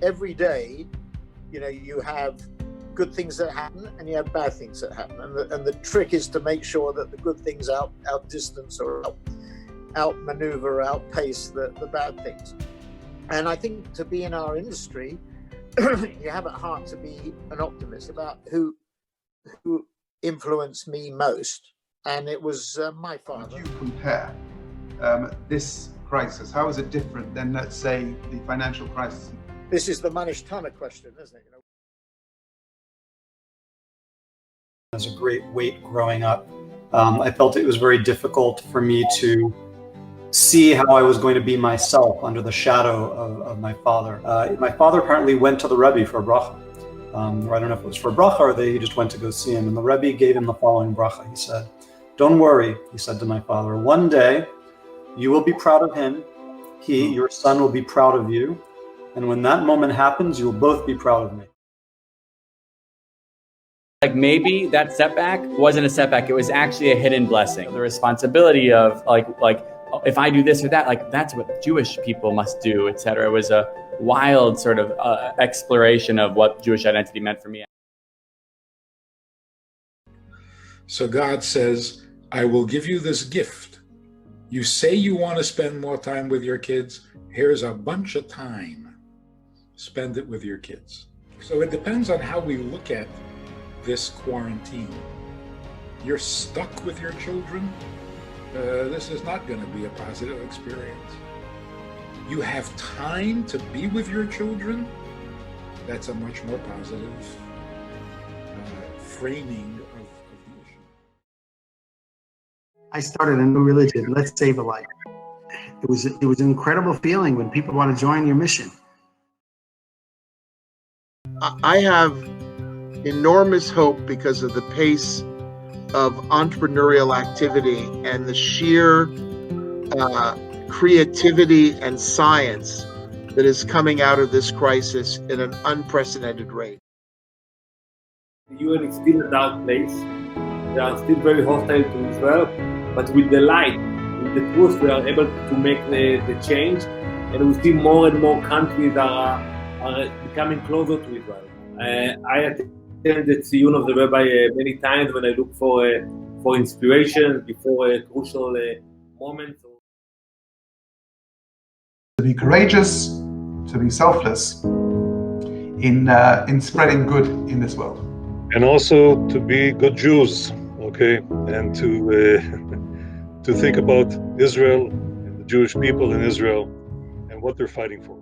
every day, you have good things that happen and you have bad things that happen. And the trick is to make sure that the good things outdistance or outmaneuver, outpace the bad things. And I think to be in our industry, you have at heart to be an optimist about who influenced me most. And it was my father. How do you compare this crisis? How is it different than, let's say, the financial crisis? This is the Manish Tana question, isn't it? It was a great weight growing up. I felt it was very difficult for me to see how I was going to be myself under the shadow of my father. My father apparently went to the Rebbe for a bracha. Or I don't know if it was for a bracha or he just went to go see him. And the Rebbe gave him the following bracha. He said, "Don't worry," he said to my father, "one day you will be proud of him. Your son will be proud of you. And when that moment happens, you'll both be proud of me." Like maybe that setback wasn't a setback. It was actually a hidden blessing. The responsibility of like if I do this or that, like that's what Jewish people must do, etc. It was a wild sort of exploration of what Jewish identity meant for me. So God says, I will give you this gift. You say you want to spend more time with your kids. Here's a bunch of time. Spend it with your kids. So it depends on how we look at this quarantine. You're stuck with your children. This is not going to be a positive experience. You have time to be with your children. That's a much more positive framing of the issue. I started a new religion. Let's save a life. It was an incredible feeling when people want to join your mission. I have enormous hope because of the pace of entrepreneurial activity and the sheer creativity and science that is coming out of this crisis in an unprecedented rate. The UN is still a dark place. They are still very hostile to Israel, but with the light, with the truth, we are able to make the change, and we see more and more countries are becoming closer to Israel. I attended the Tziyun of the Rabbi many times when I look for inspiration before a crucial moment. To be courageous, to be selfless in spreading good in this world. And also to be good Jews, okay, and to think about Israel and the Jewish people in Israel and what they're fighting for.